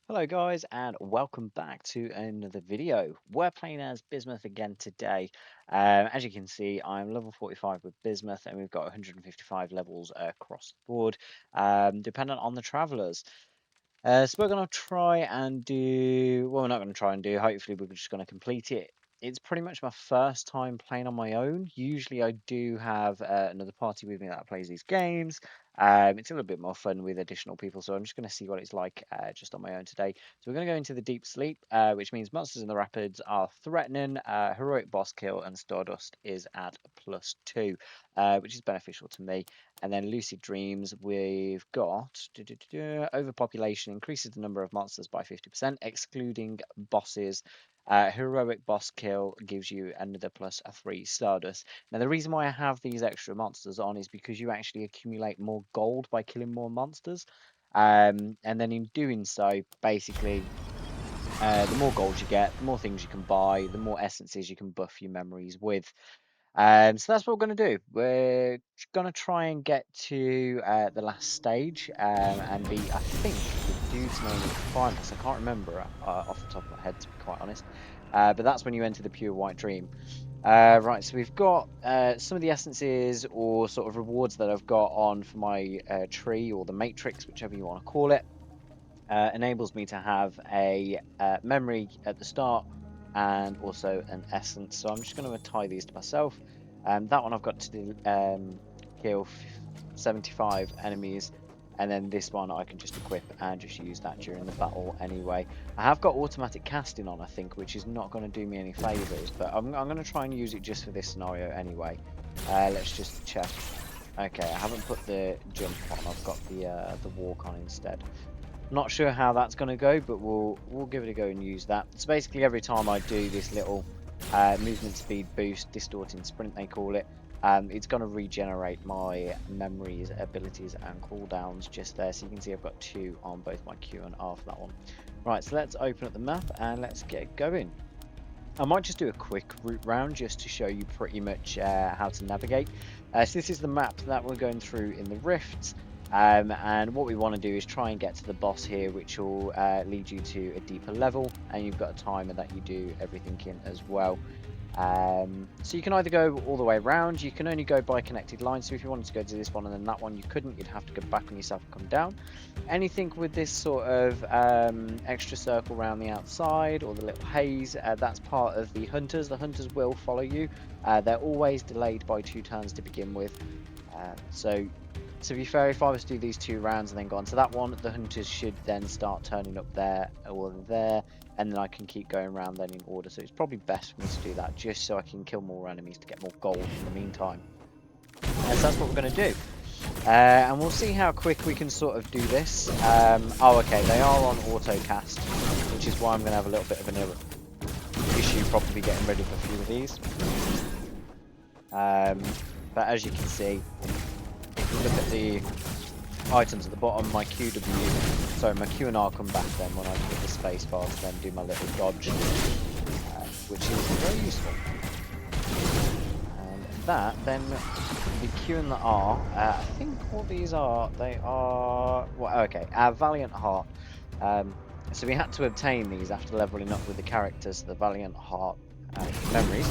Hello guys and welcome back to another video. We're playing as Bismuth again today. As you can see, I'm level 45 with Bismuth and we've got 155 levels across the board, dependent on the travelers. So we're going to try and do, well, we're not going to try and do, hopefully we're just going to complete it. It's pretty much my first time playing on my own. Usually I do have another party with me that plays these games. It's a little bit more fun with additional people, so I'm just going to see what it's like just on my own today. So we're going to go into the deep sleep, which means monsters in the rapids are threatening, heroic boss kill, and Stardust is at +2, which is beneficial to me. And then lucid dreams, we've got overpopulation increases the number of monsters by 50%, excluding bosses. Heroic boss kill gives you another +3 Stardust. Now, the reason why I have these extra monsters on is because you actually accumulate more gold by killing more monsters. And then in doing so, basically, the more gold you get, the more things you can buy, the more essences you can buff your memories with. So that's what we're going to do. We're going to try and get to the last stage and be, I think, the dude's name is Primus. I can't remember off the top of my head, to be quite honest. But that's when you enter the pure white dream. Right, so we've got some of the essences or sort of rewards that I've got on for my tree or the matrix, whichever you want to call it. Enables me to have a memory at the start and also an essence. So I'm just going to tie these to myself. That one I've got to do, kill 75 enemies, and then this one I can just equip and just use that during the battle anyway. I have got automatic casting on, I think, which is not going to do me any favors, but I'm going to try and use it just for this scenario anyway. Let's just check. Okay, I haven't put the jump on. I've got the walk on instead. Not sure how that's going to go, but we'll give it a go and use that. So basically, every time I do this little movement speed boost, distorting sprint they call it, it's going to regenerate my memories, abilities, and cooldowns just there. So you can see I've got 2 on both my Q and R for that one. Right, so let's open up the map and let's get going. I might just do a quick route round just to show you pretty much how to navigate. So this is the map that we're going through in the rifts. And what we want to do is try and get to the boss here, which will lead you to a deeper level, and you've got a timer that you do everything in as well. So you can either go all the way around, you can only go by connected lines, so if you wanted to go to this one and then that one, you couldn't, you'd have to go back on yourself and come down. Anything with this sort of extra circle around the outside or the little haze, that's part of the hunters. The hunters will follow you. They're always delayed by 2 turns to begin with. So to be fair, if I was to do these 2 rounds and then go on to that one, the hunters should then start turning up there or there, and then I can keep going around then in order. So it's probably best for me to do that just so I can kill more enemies to get more gold in the meantime. And so that's what we're going to do. And we'll see how quick we can sort of do this. Oh, okay, they are on auto cast, which is why I'm going to have a little bit of an issue probably getting rid of a few of these. But as you can see, if you look at the items at the bottom, my my Q and R come back then when I hit the space bar to then do my little dodge, which is very useful. And that, then the Q and the R, I think what these are, they are, well, okay, our Valiant Heart. So we had to obtain these after leveling up with the characters, the Valiant Heart memories.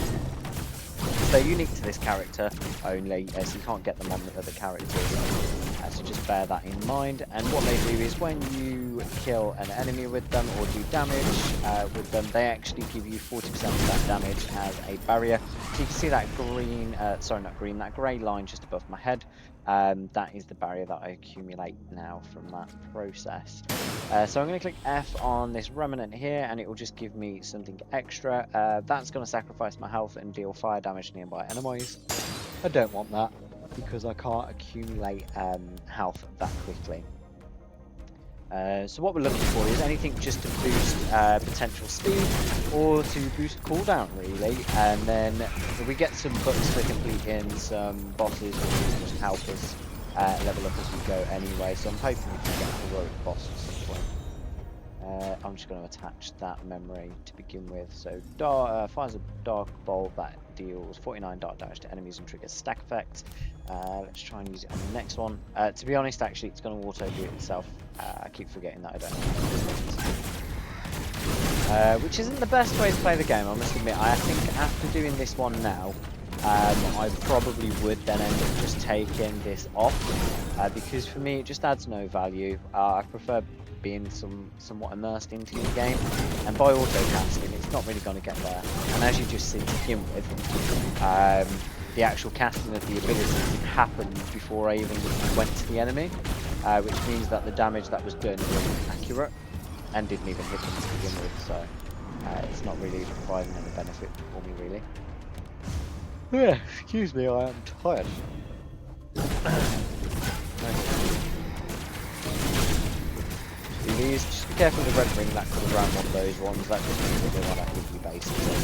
They're unique to this character only, so you can't get them on the other characters. So just bear that in mind. And what they do is when you kill an enemy with them or do damage with them, they actually give you 40% of that damage as a barrier. So you can see that green, sorry, not green, that grey line just above my head. That is the barrier that I accumulate now from that process. So I'm going to click F on this remnant here, and it will just give me something extra. That's going to sacrifice my health and deal fire damage to nearby enemies. I don't want that because I can't accumulate health that quickly. So what we're looking for is anything just to boost potential speed or to boost cooldown really, and then if we get some books for completing some bosses, which will just help us level up as we go anyway. So I'm hoping we can get a heroic boss at some point. I'm just going to attach that memory to begin with. So fires a dark bolt that deals 49 dark damage to enemies and triggers stack effects. Let's try and use it on the next one. To be honest, actually, it's going to auto do it itself. I keep forgetting that I don't have which isn't the best way to play the game, I must admit. I think after doing this one now, I probably would then end up just taking this off, because for me it just adds no value. I prefer being somewhat immersed into the game, and by auto casting it's not really going to get there. And as you just see to begin with, the actual casting of the abilities happened before I even went to the enemy, which means that the damage that was done wasn't accurate and didn't even hit them to begin with, so it's not really providing any benefit for me, really. Yeah, excuse me, I am tired. These, just be careful with the red ring that comes around one of those ones. That just means that they want to hit you, basically.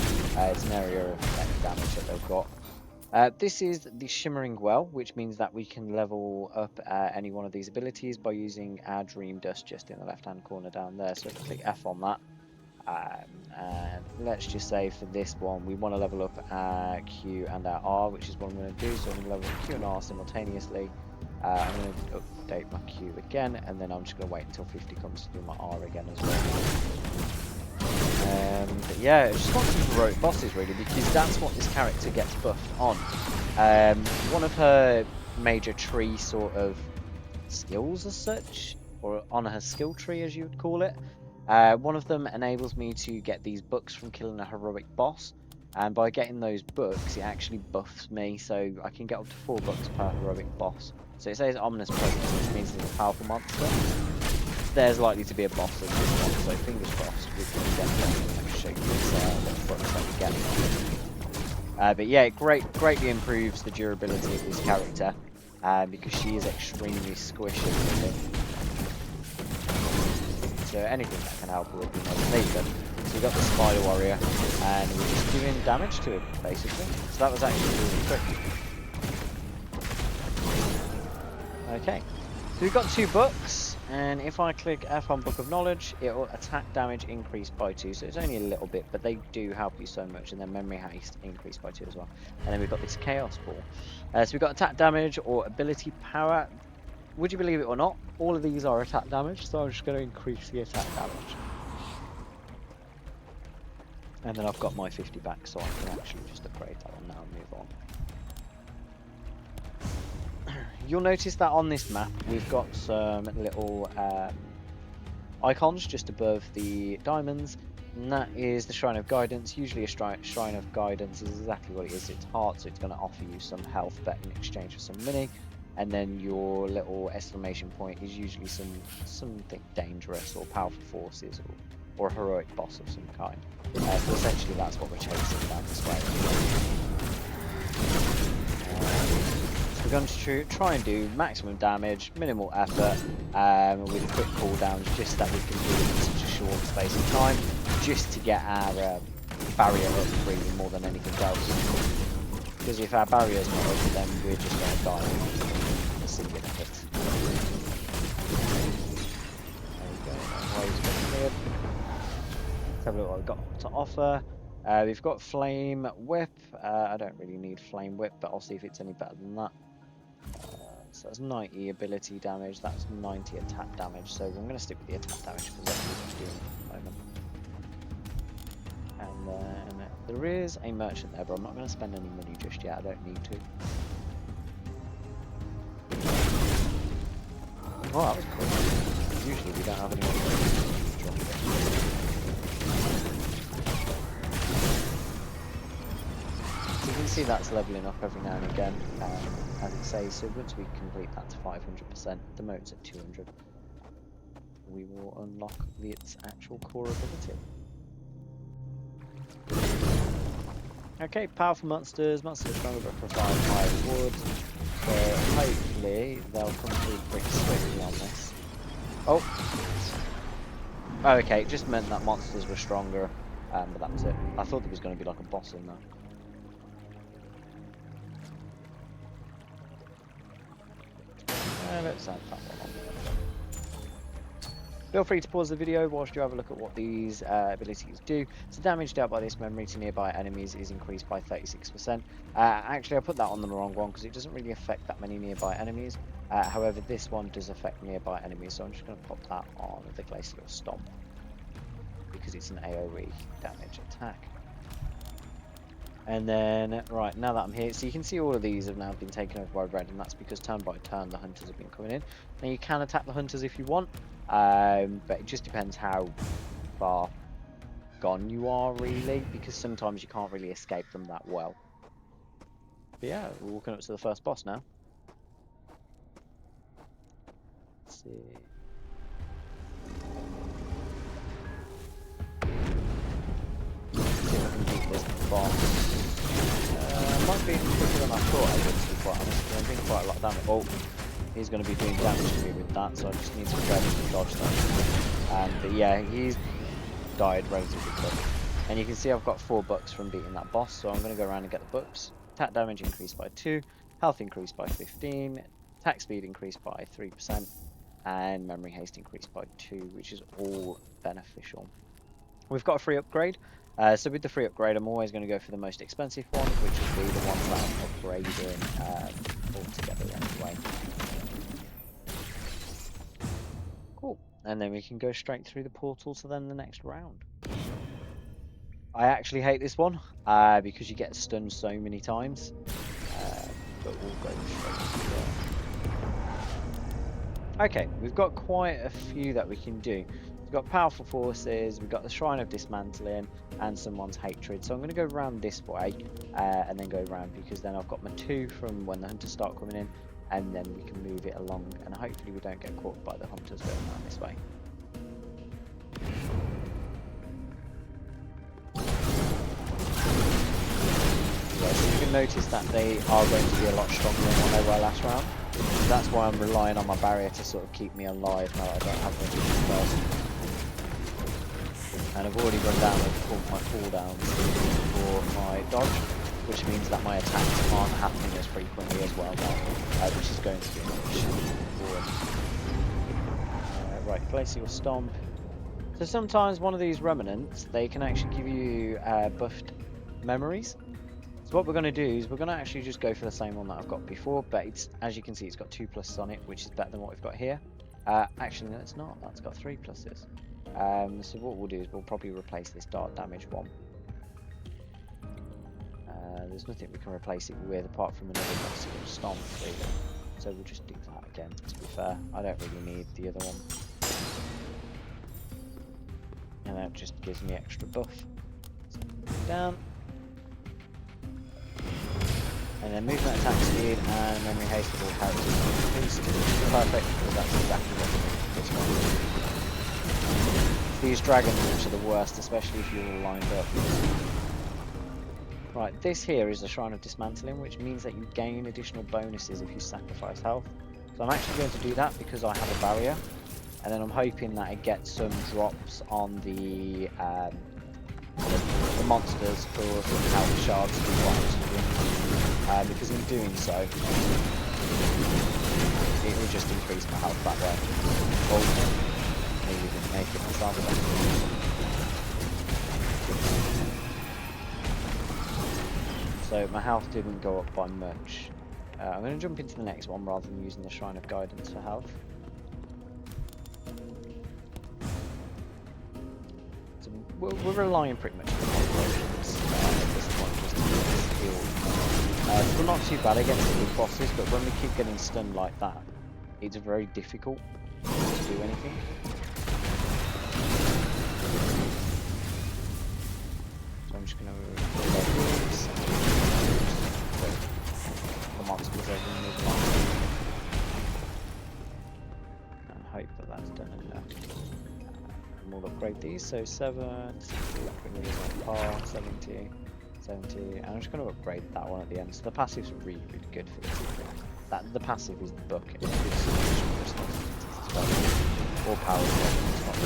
It's an area of effect damage that they've got. This is the Shimmering Well, which means that we can level up any one of these abilities by using our Dream Dust just in the left-hand corner down there. So if I click F on that, and let's just say for this one, we want to level up our Q and our R, which is what I'm going to do. So I'm going to level up Q and R simultaneously. I'm going to update my Q again, and then I'm just going to wait until 50 comes to do my R again as well. But yeah, I just want some heroic bosses really, because that's what this character gets buffed on. One of her major tree sort of skills as such, or on her skill tree as you would call it, one of them enables me to get these books from killing a heroic boss, and by getting those books it actually buffs me, so I can get up to 4 books per heroic boss. So it says Ominous Presence, which means it's a powerful monster. There's likely to be a boss of this one, so fingers crossed we can get them. I'll show you this books that we get. But yeah, it greatly improves the durability of this character, because she is extremely squishy. So anything that can help will be nice. There you go. So we've got the Spider Warrior, and we're just doing damage to it, basically. So that was actually really quick. Okay, so we've got 2 books, and if I click F on Book of Knowledge, it will attack damage increase by 2, so it's only a little bit, but they do help you so much, and then memory haste increase by 2 as well. And then we've got this Chaos Ball. So we've got attack damage or ability power. Would you believe it or not, all of these are attack damage, so I'm just going to increase the attack damage. And then I've got my 50 back, so I can actually just upgrade that one now and move on. You'll notice that on this map we've got some little icons just above the diamonds, and that is the Shrine of Guidance. Usually a Shrine of Guidance is exactly what it is. It's heart, so it's going to offer you some health, but in exchange for some money. And then your little exclamation point is usually something dangerous or powerful forces or a heroic boss of some kind. So essentially that's what we're chasing down this way. So we're going to try and do maximum damage, minimal effort, with quick cooldowns, just that we can do it in such a short space of time, just to get our barrier up really more than anything else. Because if our barrier's not up, then we're just going to die in a single hit. There we go, that way's been cleared. Let's have a look what we've got to offer. We've got Flame Whip. I don't really need Flame Whip, but I'll see if it's any better than that. So that's 90 ability damage, that's 90 attack damage, so I'm going to stick with the attack damage because that's what I'm doing at the moment. And then there is a merchant there, but I'm not going to spend any money just yet, I don't need to. Oh, that was cool. Usually we don't have anyone. So you can see that's levelling up every now and again, as it says. So once we complete that to 500%, at the moment it's at 200, we will unlock its actual core ability. Okay, powerful monsters stronger but provide higher rewards. So hopefully they'll come through pretty swiftly on this. Oh, okay, it just meant that monsters were stronger, but that was it. I thought there was going to be like a boss in there. Let's add that one on there. Feel free to pause the video whilst you have a look at what these abilities do. So damage dealt by this memory to nearby enemies is increased by 36%. Actually, I put that on the wrong one because it doesn't really affect that many nearby enemies. However, this one does affect nearby enemies, so I'm just going to put that on the Glacial Stomp. because it's an AoE damage attack. And then, right, now that I'm here, so you can see all of these have now been taken over by red, and that's because turn by turn the hunters have been coming in. Now you can attack the hunters if you want, but it just depends how far gone you are, really, because sometimes you can't really escape them that well. But yeah, we're walking up to the first boss now. Let's see. See if I can beat this boss. Might be quicker than I thought I would, to be quite honest. I'm doing quite a lot of damage. Oh, he's going to be doing damage to me with that, so I just need to be ready to dodge that. But yeah, he's died relatively quick. And you can see I've got 4 bucks from beating that boss, so I'm going to go around and get the bucks. Attack damage increased by 2, health increased by 15, attack speed increased by 3%, and memory haste increased by 2, which is all beneficial. We've got a free upgrade. So with the free upgrade, I'm always going to go for the most expensive one, which will be the one that I'm upgrading altogether anyway. Cool. And then we can go straight through the portal to then the next round. I actually hate this one because you get stunned so many times. But we'll go straight through there. Okay, we've got quite a few that we can do. We've got powerful forces, we've got the Shrine of Dismantling, and someone's hatred. So I'm going to go around this way and then go around, because then I've got my 2 from when the hunters start coming in, and then we can move it along, and hopefully we don't get caught by the hunters going around this way. Yeah, so you can notice that they are going to be a lot stronger than what they were last round. So that's why I'm relying on my barrier to sort of keep me alive now that I don't have the first. And I've already run down with my cooldowns for my dodge, which means that my attacks aren't happening as frequently as well now, which is going to be much forward. Right, Glacial Stomp. So sometimes one of these remnants, they can actually give you buffed memories. So what we're going to do is we're going to actually just go for the same one that I've got before, but it's, as you can see, it's got 2+ on it, which is better than what we've got here. Actually, no, it's not. That's got 3+. So what we'll do is we'll probably replace this dart damage one. There's nothing we can replace it with apart from another Glacial Stomp, really. So we'll just do that again, to be fair. I don't really need the other one. And that just gives me extra buff. So down. And then movement, attack speed, and memory haste will have increased. Perfect, because that's exactly what we need for this one. These dragon walks are the worst, especially if you're all lined up. Right, this here is the Shrine of Dismantling, which means that you gain additional bonuses if you sacrifice health. So I'm actually going to do that because I have a barrier. And then I'm hoping that it gets some drops on the monsters for some health shards to be quite because in doing so, it will just increase my health that way. Oh, maybe didn't make it myself. So my health didn't go up by much. I'm going to jump into the next one rather than using the Shrine of Guidance for health. So we're relying pretty much on the potions at this point just to get us healed. We're not too bad against the big bosses, but when we keep getting stunned like that, it's very difficult to do anything. So I'm just going to the monsters over and move along. And hope that that's done enough. And we'll upgrade these, so 7, bring these on par, 70, 70, and I'm just going to upgrade that one at the end. So the passive's really, really good for this. The passive is the book, and it gives some additional responsibilities as well. Or power as well.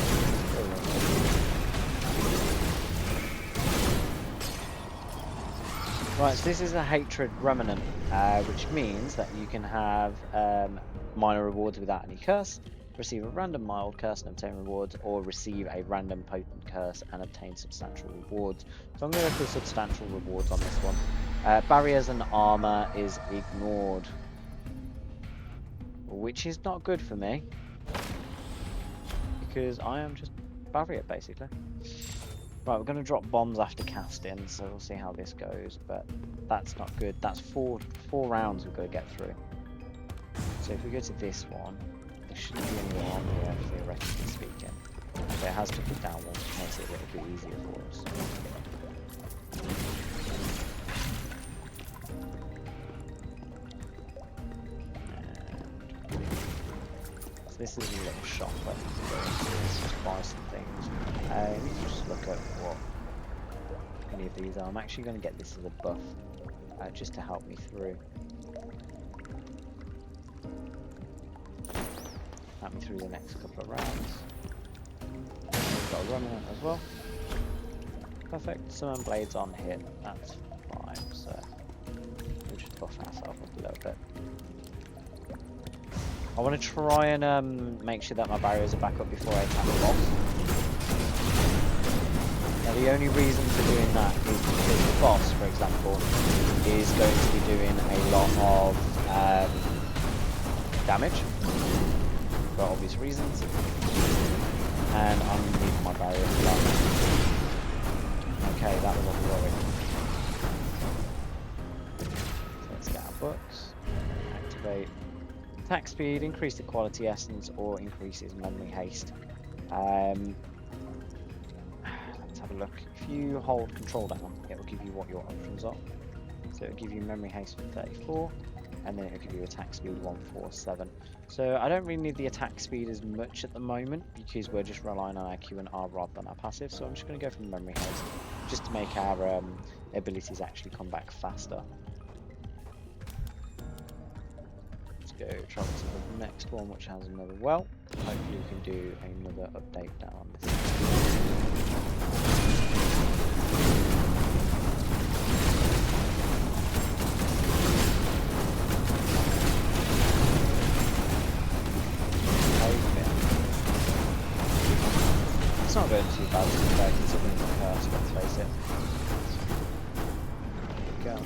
Right, so this is a Hatred Remnant, which means that you can have minor rewards without any curse, receive a random mild curse and obtain rewards, or receive a random potent curse and obtain substantial rewards. So I'm going to go for substantial rewards on this one. Barriers and armor is ignored, which is not good for me, because I am just barrier, basically. Right, we're going to drop bombs after casting, so we'll see how this goes, but that's not good. That's four rounds we've got to get through. So if we go to this one, there shouldn't be anyone on here, theoretically speaking. But it has took it down once, which makes it a little bit easier for us. So this is a little shop where you can go into this, just buy some things. You can just look at what any of these are. I'm actually going to get this as a buff, just to help me through. Help me through the next couple of rounds. We've got a run on it as well. Perfect. Summon blades on hit. That's fine. So we'll just buff ourselves up a little bit. I want to try and make sure that my barriers are back up before I attack the boss. Now the only reason for doing that is because the boss, for example, is going to be doing a lot of damage for obvious reasons, and I'm leaving my barriers alone. Okay, that was all worried. So let's get our books, activate. Attack speed, increase the quality essence, or increases memory haste. Let's have a look. If you hold control down, it will give you what your options are. So it will give you memory haste for 34, and then it will give you attack speed 147. So I don't really need the attack speed as much at the moment, because we're just relying on our Q and R rather than our passive. So I'm just going to go for memory haste, just to make our abilities actually come back faster. Go travel to the next one, which has another well. Hopefully we can do another update now on this. It's not going too bad to be fair, considering the curse, let's face it. There we go.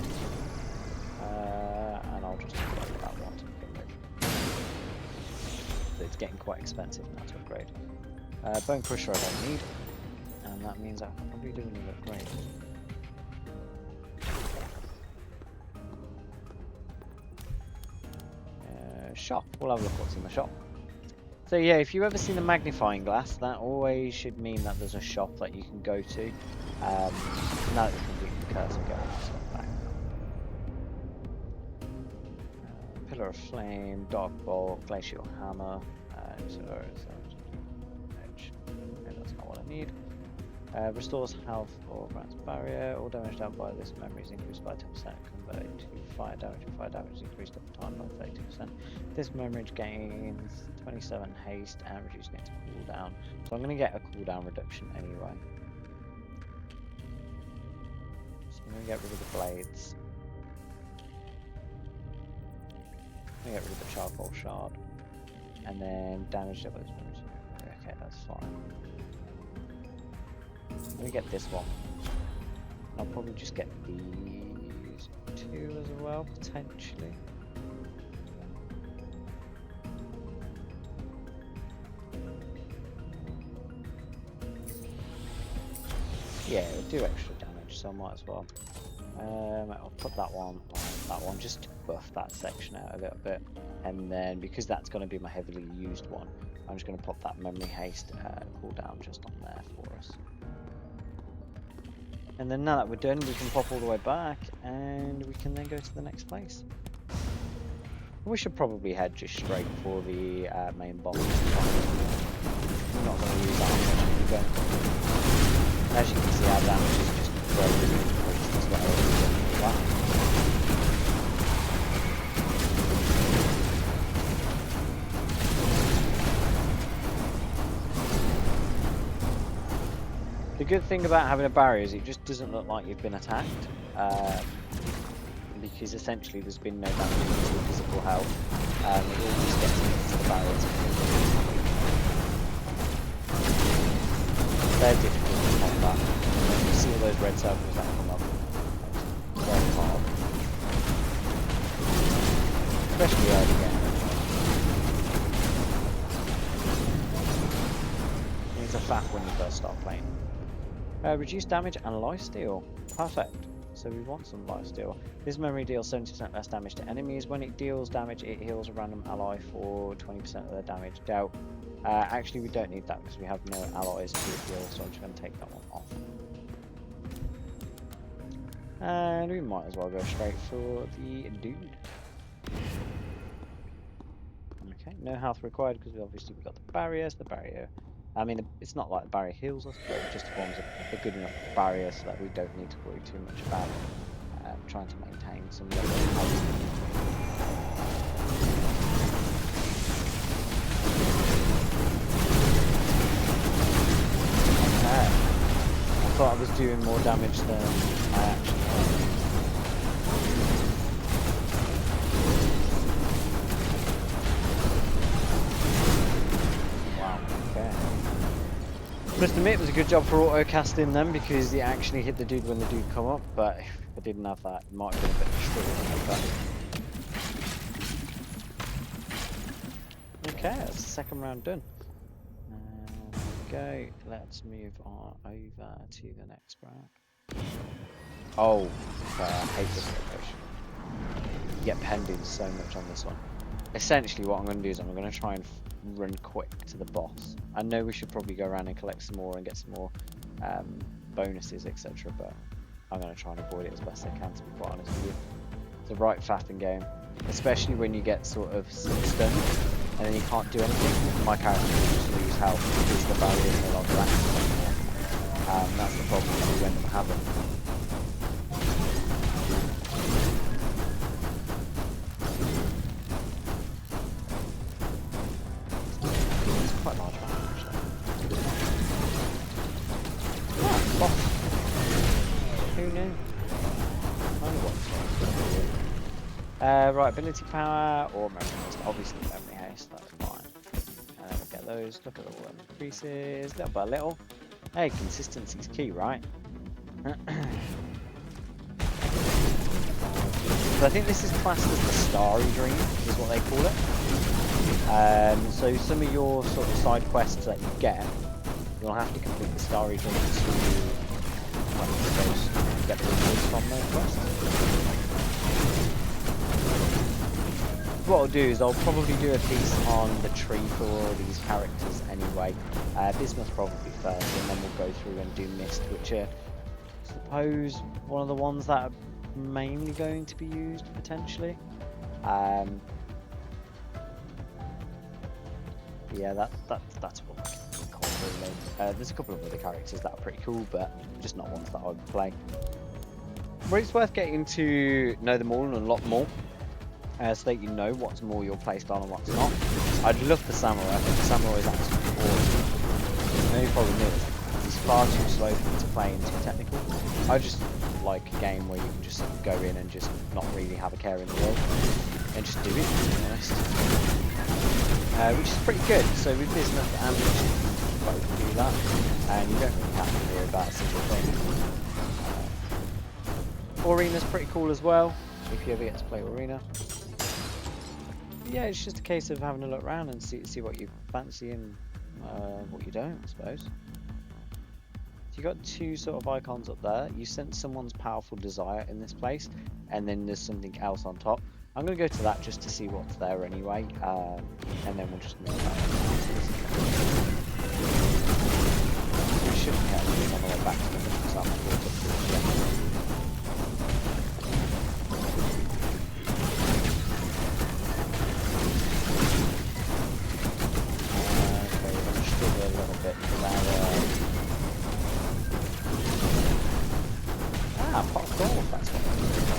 And I'll just upgrade that one to begin with. It's getting quite expensive now to upgrade. Bone Crusher I don't need, and that means I'll probably do another upgrade. Shop. We'll have a look what's in the shop. So yeah, if you've ever seen a magnifying glass, that always should mean that there's a shop that you can go to. Now that you complete the curse and get all that stuff back. Pillar of Flame, Dark Bolt, Glacial Hammer, edge. Okay, that's not what I need. Restores health or grants barrier. All damage dealt by this memory is increased by 10%, converted to fire damage, and fire damage is increased over time by 32%. This memory gains 27 haste and reducing its cooldown. So I'm going to get a cooldown reduction anyway. So I'm going to get rid of the blades. I'm going to get rid of the charcoal shard. And then damage dealt by this memory. Okay, that's fine. Let me get this one. I'll probably just get these two as well, potentially. Yeah, it'll do extra damage, so I might as well. I'll put that one on that one just to buff that section out a little bit. And then because that's going to be my heavily used one, I'm just going to pop that memory haste cooldown just on there for us. And then now that we're done, we can pop all the way back and we can then go to the next place. We should probably head just straight for the main boss. We're not going to use that much. As you can see, our damage is just greatly increased as well. The good thing about having a barrier is it just doesn't look like you've been attacked, because essentially there's been no damage to your physical health. It all just gets into the barriers. They're difficult to combat. You see all those red circles that come up. Very hard. Especially early game. things are faff when you first start playing. Reduce damage and lifesteal. Perfect. So we want some lifesteal. This memory deals 70% less damage to enemies. When it deals damage, it heals a random ally for 20% of their damage dealt. Actually, we don't need that because we have no alloys to heal, so I'm just going to take that one off. And we might as well go straight for the dude. Okay, no health required because obviously we got the barriers. The barrier, I mean, it's not like the barrier heals us, but it just forms a good enough barrier so that we don't need to worry too much about trying to maintain some level of health. Okay, I thought I was doing more damage than I actually was. Must admit, it was a good job for auto casting them because it actually hit the dude when the dude come up, but if I didn't have that, it might have been a bit of a struggle. Okay, that's the second round done. There we go. Let's move on over to the next round. Oh, I hate this location. You get pending so much on this one. Essentially, what I'm going to do is I'm going to try and run quick to the boss. I know we should probably go around and collect some more and get some more bonuses, etc. But I'm going to try and avoid it as best I can, to be quite honest with you. It's a right faffing game, especially when you get sort of stunned and then you can't do anything. My character will just lose health because the barrier is no longer active anymore. That's the problem that we end up having. Quite large map, actually. Ah, boss. Who knew? Right, ability power or memory haste. Obviously, memory haste, that's fine. We'll get those. Look at all them increases, little by little. Hey, consistency's key, right? So I think this is classed as the Starry Dream, is what they call it. So some of your sort of side quests that you get, you'll have to complete the Starry Dream to get the rewards from those quests. What I'll do is I'll probably do a piece on the tree for all these characters anyway. Bismuth probably first, and then we'll go through and do Mist, which are, I suppose, one of the ones that are mainly going to be used potentially. Yeah, that's what I call it really. There's a couple of other characters that are pretty cool, but just not ones that I would play. But it's worth getting to know them all and unlock more, so that you know what's more your playstyle and what's not. I'd love the Samurai. I think the Samurai is actually awesome. The only problem is he's far too slow for me to play and too technical. I just like a game where you can just go in and just not really have a care in the world and just do it, to be honest. Which is pretty good. So with Bismuth and Bismuth, both do that, and you don't really have to worry about a single thing. Arena's pretty cool as well, if you ever get to play Arena. But yeah, it's just a case of having a look around and see what you fancy and what you don't, I suppose. So you've got two sort of icons up there. You sense someone's powerful desire in this place, and then there's something else on top. I'm going to go to that just to see what's there anyway, and then we'll just move that. We shouldn't get anything on the way back to the okay, we're going to struggle a little bit with pot of gold, that's what we're doing.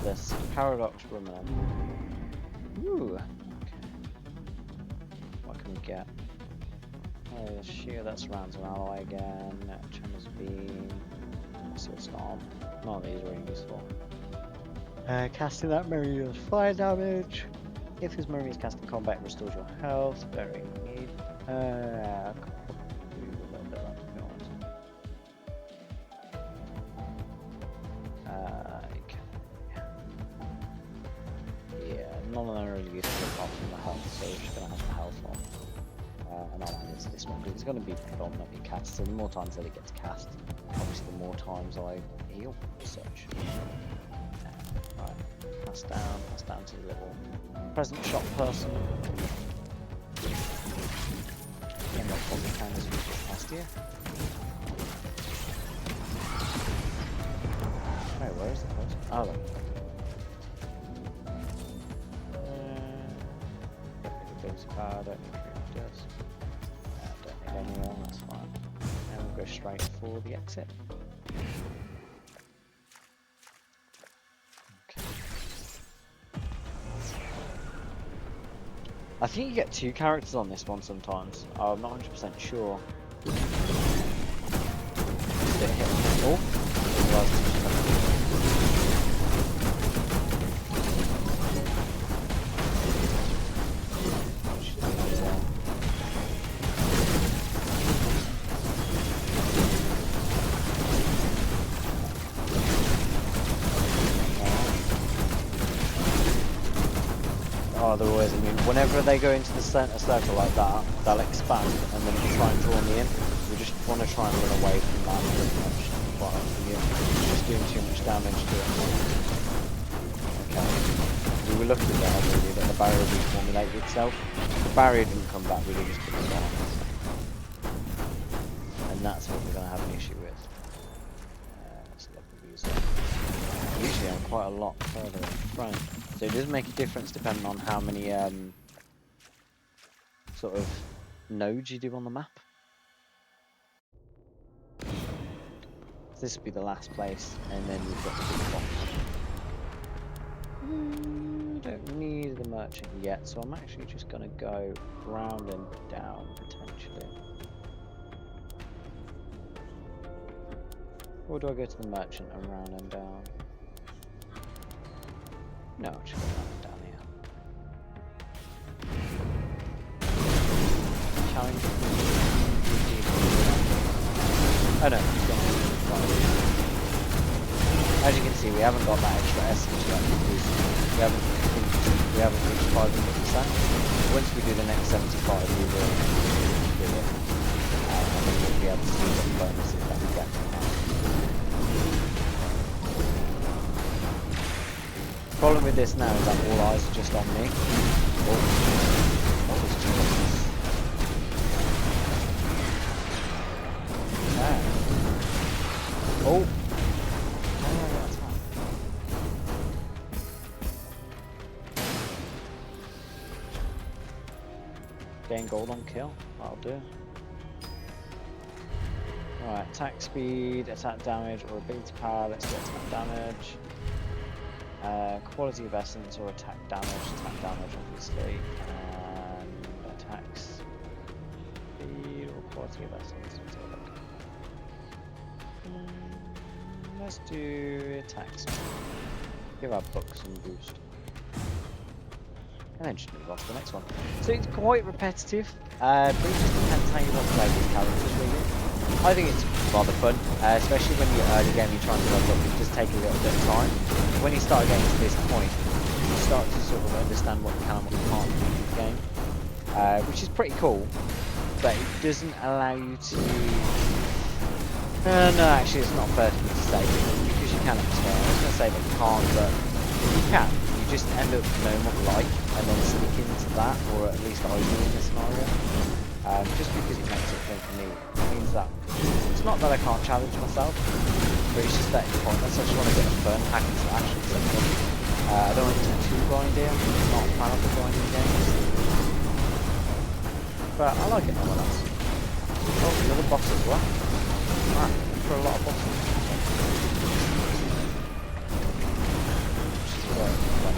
This paradox woman. Ooh. Okay. What can we get? Oh, shear that surrounds an ally again. Tremors beam. Seal storm. None of these are really useful. Casting that memory deals fire damage. If his memory is cast in combat, it restores your health. Very need. none of them are really useful apart from the health, so we're just going to have the health on. And I'll add into this one because it's going to be predominantly cast, so the more times that it gets cast, obviously the more times I heal as such. Right, pass down to the little present shop person. Again, not probably can as we get past here. Oh, where is the person? Oh, look. Don't need a base car, don't need does. Don't need anyone, that's fine. And we'll go straight for the exit. Okay. I think you get 2 characters on this one sometimes. I'm not 100% sure. Did it hit all? Otherwise, I mean, whenever they go into the centre circle like that, they'll expand and then try and draw me in. We just want to try and run away from that pretty much. Quite often, it's just doing too much damage to it. Okay. We were lucky there, really, that the barrier reformulated itself. The barrier didn't come back, we just put it down. And that's what we're going to have an issue with. Let's look at these. Usually I'm quite a lot further in front. So it does make a difference depending on how many sort of nodes you do on the map. This would be the last place, and then we've got the big box. Don't need the merchant yet, so I'm actually just going to go round and down potentially. Or do I go to the merchant and round and down? No, I'll just go round and down here. Challenge. Oh no, it's gone. As you can see, we haven't got that extra essence yet because we haven't reached 500%. Once we do the next 75, we will do it. And then we'll be able to see what bonuses that we get from that. The problem with this now is that all eyes are just on me. Oh, that was Jesus. Ah. Oh. Gain gold on kill. That'll do. Alright, attack speed, attack damage, or ability power. Let's get attack damage. Quality of essence or attack damage, obviously, and attack speed or quality of essence. Let's have a look. Let's do attack speed. Give our book some boost. And then just move on to the next one. So it's quite repetitive, but it just depends how you want to play these characters, really. I think it's rather fun, especially when you're early game, you're trying to level up. It does take a little bit of time. When you start getting to this point, you start to sort of understand what you can and what you can't do in the game, which is pretty cool, but it doesn't allow you to... no, actually it's not fair for me to say, because you can at the start. I was going to say that you can't, but you can. You just end up knowing what you like, and then stick into that, or at least I do in this scenario. Just because it makes it fun for me. It means that it's not that I can't challenge myself, but it's just that it's pointless. I just want to get a fun hack and slash and something. I don't want it to be too grindy. I'm not a fan of the grinding games, but I like it nonetheless. Oh, another boss as well. Right, for a lot of bosses. Which is very fun.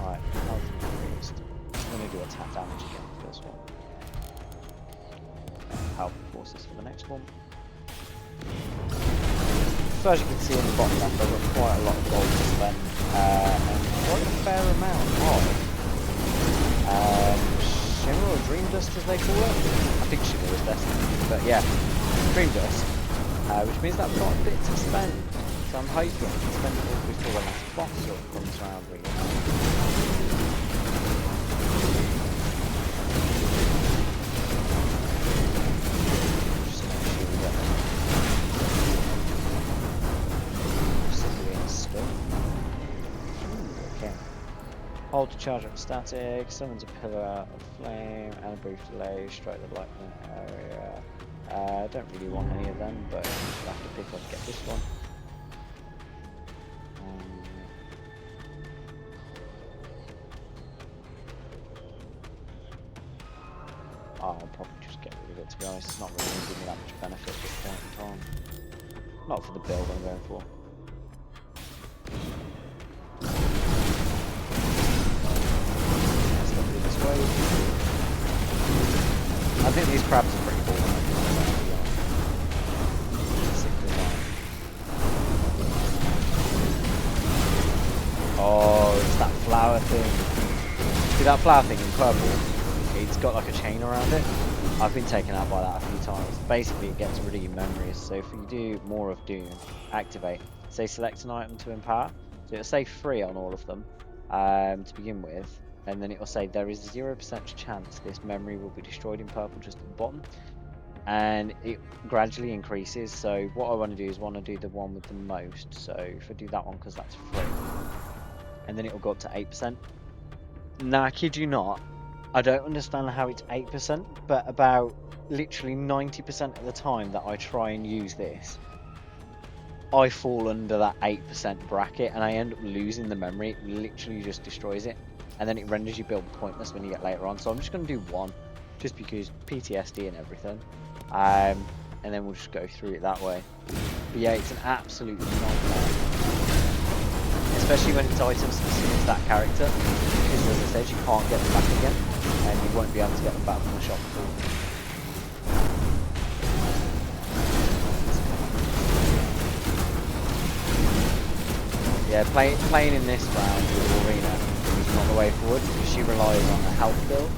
Alright, health increased. I'm going to do attack damage again for this one. Help forces for the next one. So as you can see in the bottom left, I've got quite a lot of gold to spend, and quite a fair amount of Shimmer or Dream Dust as they call it. I think Shimmer is best, but yeah, Dream Dust, which means that I've got a bit to spend. So I'm hoping to spend it all before the last boss sort of comes around really. Just make sure we get civilian stuff. Okay. Hold to charge up static, summons a pillar of flame and a brief delay, strike the lightning area. Don't really want any of them, but I'll have to pick up, get this one. I'll probably just get rid of it, to be honest. It's not really going to give me that much benefit at this point in time. Not for the build I'm going for. Let's look this way. I think these crabs are pretty cool. Oh, it's that flower thing. See that flower thing in purple? It's got like a chain around it. I've been taken out by that a few times. Basically, it gets rid of your memories. So if you do more of Doom, activate. Say select an item to empower. So it'll say 3 on all of them to begin with. And then it will say there is a 0% chance this memory will be destroyed in purple just at the bottom. And it gradually increases. So what I want to do is do the one with the most. So if I do that one because that's free. And then it will go up to 8%. Now, I kid you not, I don't understand how it's 8%, but about literally 90% of the time that I try and use this, I fall under that 8% bracket and I end up losing the memory. It literally just destroys it. And then it renders your build pointless when you get later on. So I'm just going to do 1, just because PTSD and everything. And then we'll just go through it that way. But yeah, it's an absolute nightmare. Especially when it's item specific to that character. Because as I said, you can't get them back again. And you won't be able to get them back from the shop at all. Yeah, playing in this round with Arena is not the way forward because she relies on a health build,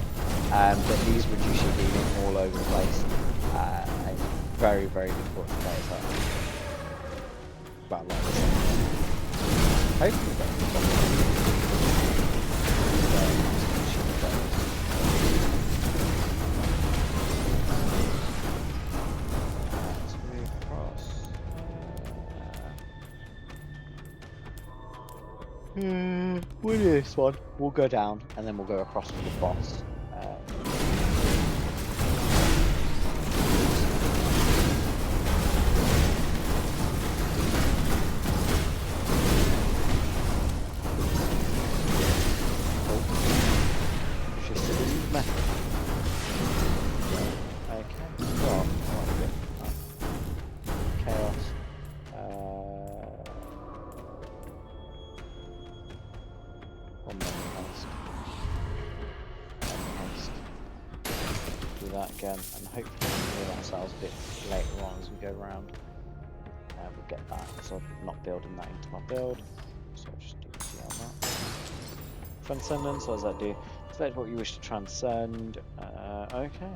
but these reduce your healing all over the place. And it's very, very difficult to play as well. Well, like this. Hopefully let's move across. We'll do this one. We'll go down and then we'll go across to the boss. Again, and hopefully we'll heal ourselves a bit later on as we go around. We'll get that, so I'm not building that into my build, so I'll just do T on that. Transcendence, what does that do? Select what you wish to transcend. Okay.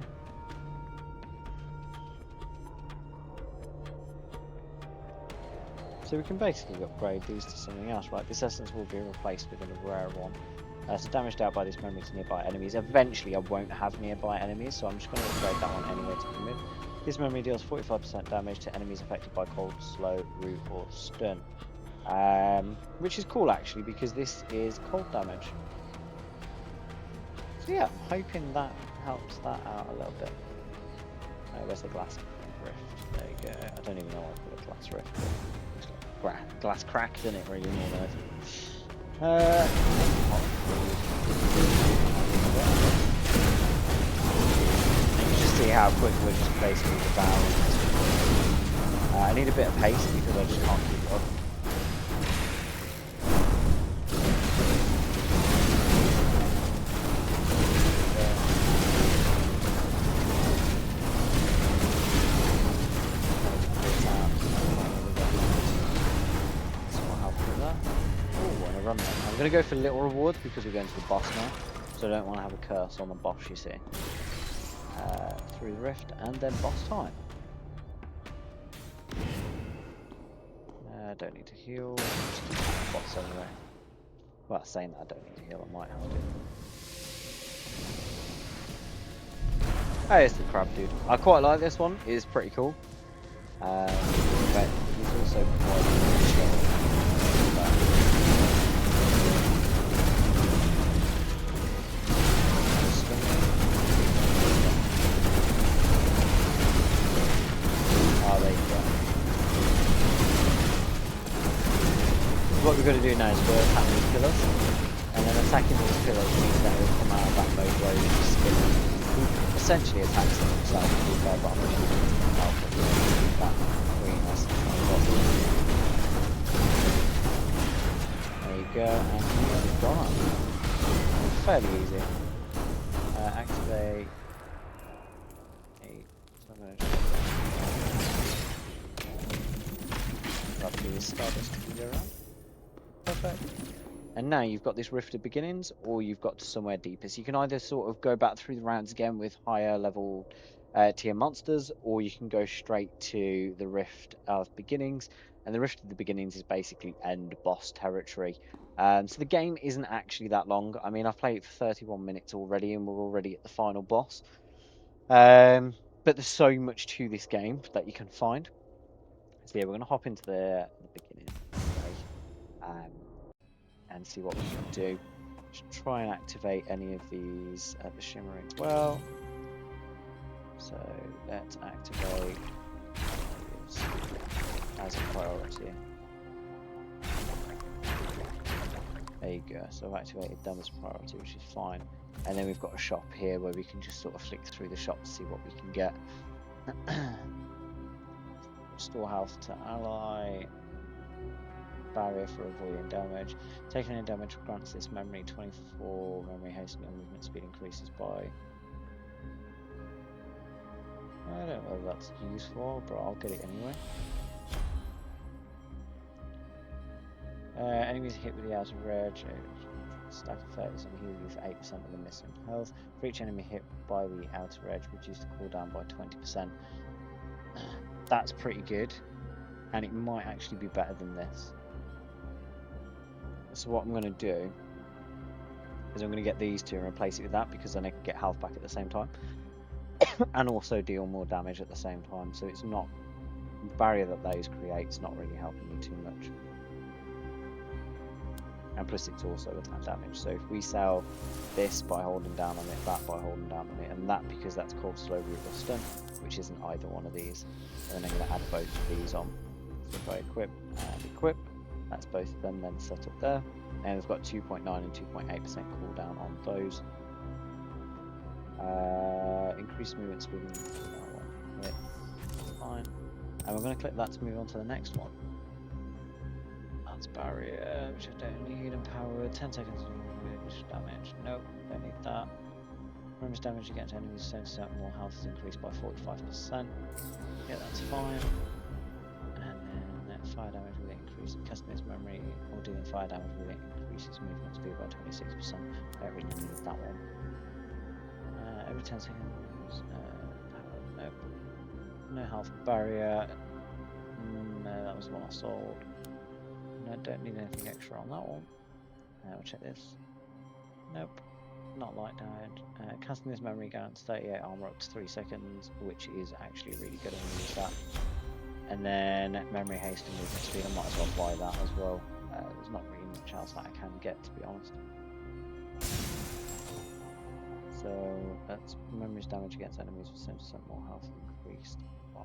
So we can basically upgrade these to something else, right? This essence will be replaced with a rare one. So damage dealt by this memory to nearby enemies. Eventually I won't have nearby enemies, so I'm just going to upgrade that one anyway to begin with. This memory deals 45% damage to enemies affected by cold, slow, root or stun. Which is cool actually, because this is cold damage. So yeah, I'm hoping that helps that out a little bit. Where's the glass rift? There you go. I don't even know why I call it glass rift, but it's like glass cracked in it really more than anything. You just see how quick we're just basically devouring this. I need a bit of pace because I just can't keep up. I'm going to go for little rewards because we're going to the boss now, so I don't want to have a curse on the boss, you see. Through the rift and then boss time. I don't need to heal. Just keep the bots anyway. Well, saying that I don't need to heal, I might have to. Oh, it's the crab dude. I quite like this one. It is pretty cool. But he's also quite oh, there you go. What we're going to do now is we'll attack these pillars, and then attacking these pillars means that he'll come out of that mode where he's just spinning. He essentially attacks them himself, to be fair, but I'm just going to help him with that queen as there you go, and he's gone. Fairly easy. Activate. So I'm going to grab this Stardust to go around. Perfect. And now you've got this Rift of Beginnings, or you've got to Somewhere Deeper. So you can either sort of go back through the rounds again with higher level tier monsters, or you can go straight to the Rift of Beginnings. And the Rift of the Beginnings is basically end boss territory. So the game isn't actually that long. I mean, I've played it for 31 minutes already, and we're already at the final boss. But there's so much to this game that you can find. So yeah, we're going to hop into the beginning anyway, and see what we can do. Just try and activate any of these at the shimmering well. So let's activate as a priority. There you go. So I've activated them as priority, which is fine. And then we've got a shop here where we can just sort of flick through the shop to see what we can get. Restore health to ally. Barrier for avoiding damage. Taking any damage grants this memory 24 memory hastening and movement speed increases by. I don't know whether that's useful, but I'll get it anyway. Enemies hit with the outer edge. Stack of 30 and heal you for 8% of the missing health. For each enemy hit by the outer edge, reduce the cooldown by 20%. That's pretty good, and it might actually be better than this. So what I'm going to do is I'm going to get these two and replace it with that, because then I can get health back at the same time and also deal more damage at the same time. So it's not the barrier that those creates not really helping me too much. And plus it's also attack damage. So if we sell this by holding down on it, that by holding down on it, and that because that's called slow root or stun, which isn't either one of these, and then I'm going to add both of these on. So if I equip and equip, that's both of them then set up there. And we've got 2.9 and 2.8% cooldown on those. Increase movement speed. Fine. And we're going to click that to move on to the next one. That's barrier, which I don't need. Empowered. 10 seconds of damage. Nope, don't need that. Remembers damage against enemies, 10% more health is increased by 45%. Yeah, that's fine. And then fire damage with it increases customer's memory, or dealing fire damage with it increases movement speed by 26%. I don't really need that one. Every 10 seconds, nope. No health barrier. No, that was the one I sold. No, don't need anything extra on that one. We'll check this. Nope. Not light damage. Casting this memory guarantee 38 armor up to 3 seconds, which is actually really good. I'm going to use that. And then memory haste and movement speed. I might as well buy that as well. There's not really much else that I can get, to be honest. So that's memory's damage against enemies with 7% more health increased by.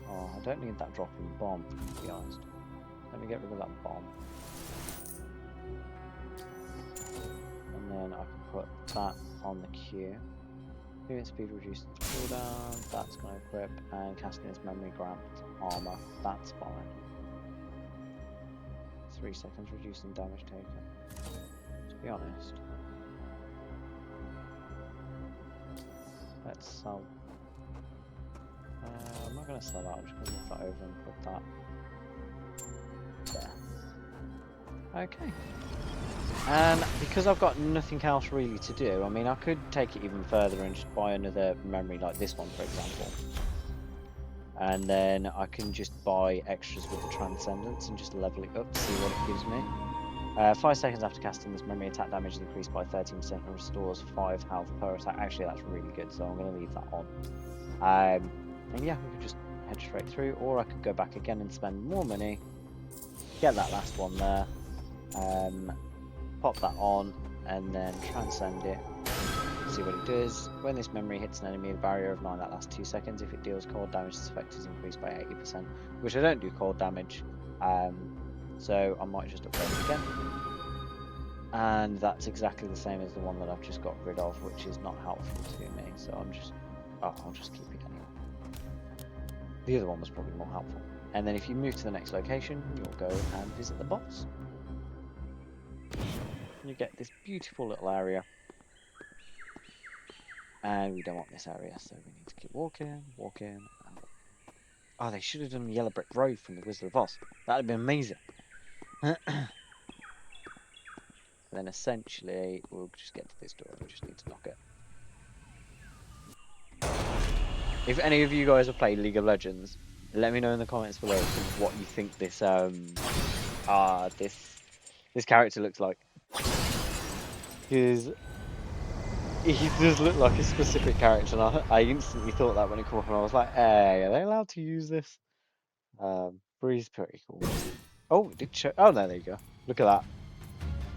Oh, I don't need that dropping bomb, to be honest. Let me get rid of that bomb. And then I can put that on the queue. Movement speed reduces the cooldown, that's going to equip, and casting its memory grant armor, that's fine. 3 seconds reducing damage taken. To be honest, let's sell. I'm not going to sell that, I'm just going to move that over and put that there. Okay. And because I've got nothing else really to do, I mean, I could take it even further and just buy another memory like this one, for example. and then I can just buy extras with the Transcendence and just level it up to see what it gives me. 5 seconds after casting this, memory attack damage is increased by 13% and restores 5 health per attack. Actually, that's really good, so I'm going to leave that on. And yeah, we could just head straight through, or I could go back again and spend more money, get that last one there, pop that on, and then transcend it. See what it does. When this memory hits an enemy, the barrier of 9 that lasts 2 seconds. If it deals cold damage, this effect is increased by 80%, which I don't do cold damage, so I might just upgrade it again. And that's exactly the same as the one that I've just got rid of, which is not helpful to me, so I'll just keep it anyway. The other one was probably more helpful. And then if you move to the next location, you'll go and visit the boss. You get this beautiful little area. And we don't want this area, so we need to keep walking. Oh, they should have done the Yellow Brick Road from the Wizard of Oz. That would have been amazing. Then essentially, we'll just get to this door and we just need to knock it. If any of you guys have played League of Legends, let me know in the comments below what you think this this character looks like. Because he does look like a specific character, and I instantly thought that when it came up, and I was like, hey, are they allowed to use this? But he's pretty cool. Oh, it did show. Oh, no, there you go. Look at that.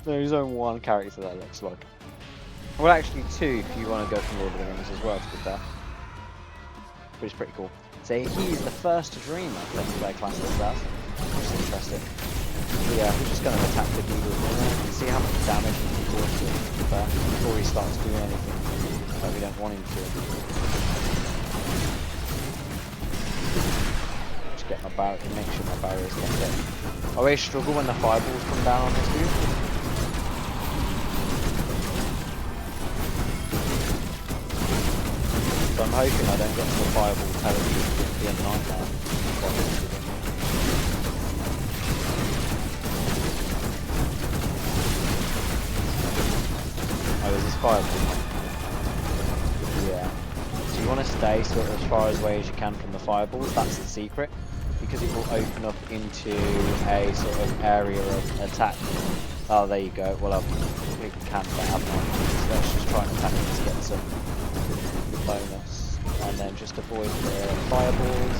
There's only one character that looks like. Well, actually, two if you want to go from Lord of the Rings as well, to be fair. But it's pretty cool. So he's the first dreamer that player class this as. Which is interesting. But yeah, we're just going to attack the dude and see how much damage we can cause to him before he starts doing anything that we don't want him to. Just get my barrier, make sure my barriers get hit. I always struggle when the fireballs come down on this dude. So I'm hoping I don't get to the fireball terribly at the end of the night now. Oh, there's this fireball. Yeah. So you want to stay sort of as far away as you can from the fireballs. That's the secret. Because it will open up into a sort of area of attack. Oh, there you go. Well, we can cancel that, haven't I? So let's just try and attack it to get some bonus, and then just avoid the fireballs.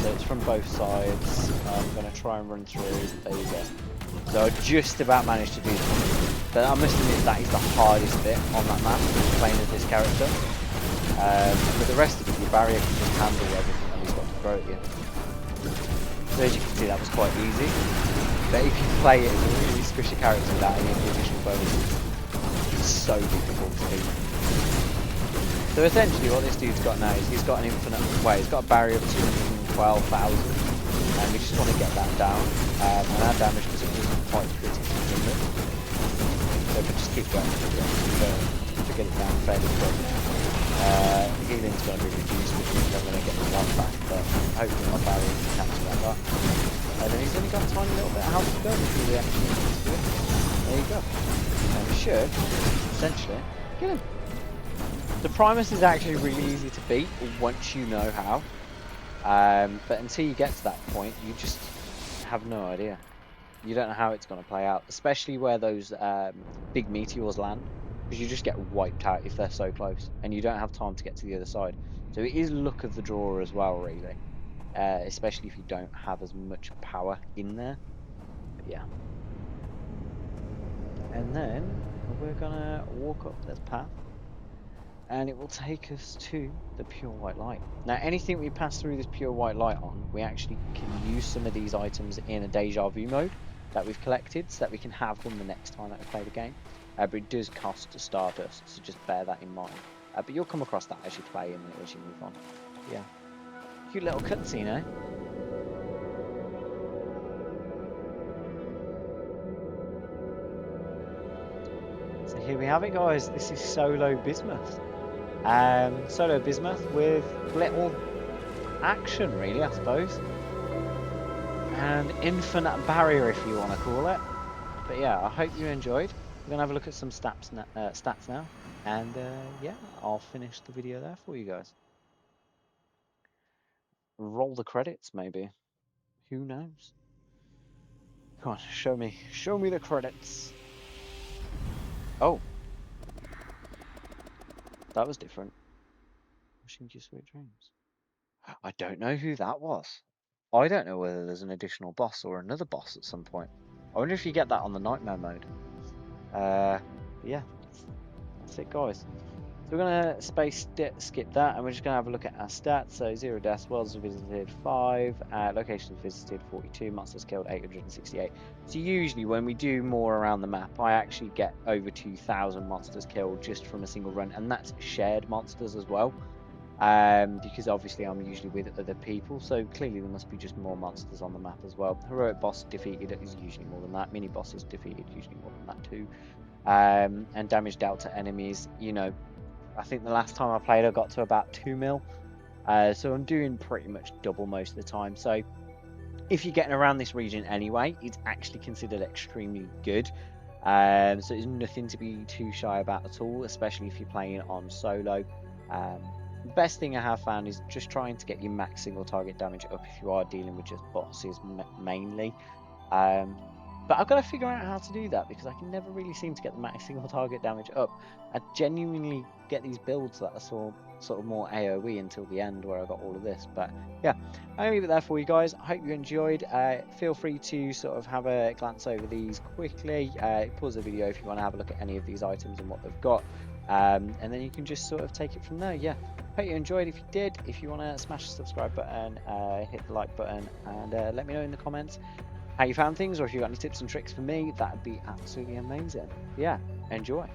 So it's from both sides. I'm going to try and run through. There you go. So I just about managed to do that. But I must admit that is the hardest bit on that map, playing as this character. But the rest of it, your barrier can just handle everything that he's got to throw at you. So as you can see, that was quite easy. But if you play it as a really squishy character without any of the additional bonuses, it's so difficult to beat. So essentially what this dude's got now is he's got an infinite, well, he's got a barrier of 212,000, and we just want to get that down, and our damage because it wasn't quite critical to begin with. So if we just keep going to get it down fairly quick. Healing's going to be reduced, which means I'm going to get the one back, but hopefully my barrier can cancel that. And then he's only got a tiny little bit of health to go before we actually need to do it. There you go. And we should, essentially, kill him. The Primus is actually really easy to beat once you know how, but until you get to that point, you just have no idea. You don't know how it's going to play out, especially where those big meteors land, because you just get wiped out if they're so close, and you don't have time to get to the other side. So it is luck of the draw as well, really, especially if you don't have as much power in there. But yeah. And then we're going to walk up this path, and it will take us to the pure white light. Now, anything we pass through this pure white light on, we actually can use some of these items in a deja vu mode that we've collected, so that we can have them the next time that we play the game. But it does cost a stardust, so just bear that in mind. But you'll come across that as you play and as you move on. Yeah, cute little cutscene, eh? So here we have it, guys. This is Solo Bismuth. Solo Bismuth with little action, really, I suppose, and infinite barrier, if you want to call it. But yeah, I hope you enjoyed. We're gonna have a look at some stats now, and yeah, I'll finish the video there for you guys. roll the credits, maybe. Who knows? Come on, show me the credits. Oh, that was different. Wishing you sweet dreams. I don't know who that was. I don't know whether there's an additional boss or another boss at some point. I wonder if you get that on the nightmare mode. But yeah, that's it, guys. So we're gonna skip that, and we're just gonna have a look at our stats. So 0 deaths, worlds visited 5, locations visited 42, monsters killed 868. So usually when we do more around the map, I actually get over 2,000 monsters killed just from a single run, and that's shared monsters as well. Because obviously I'm usually with other people, so clearly there must be just more monsters on the map as well. Heroic boss defeated is usually more than that. Mini bosses defeated usually more than that too. And damage dealt to enemies, I think the last time I played I got to about 2 mil. So I'm doing pretty much double most of the time. So if you're getting around this region anyway, it's actually considered extremely good. So it's nothing to be too shy about at all, especially if you're playing on solo. The best thing I have found is just trying to get your max single target damage up if you are dealing with just bosses mainly. But I've got to figure out how to do that because I can never really seem to get the max single target damage up. I genuinely get these builds that are sort of more AoE until the end where I got all of this. But yeah, I'll leave it there for you guys. I hope you enjoyed. Feel free to sort of have a glance over these quickly. Pause the video if you want to have a look at any of these items and what they've got. And then you can just sort of take it from there. Yeah, hope you enjoyed. If you did, if you want to smash the subscribe button, hit the like button, and let me know in the comments how you found things, or if you've got any tips and tricks for me, that'd be absolutely amazing. Yeah, enjoy.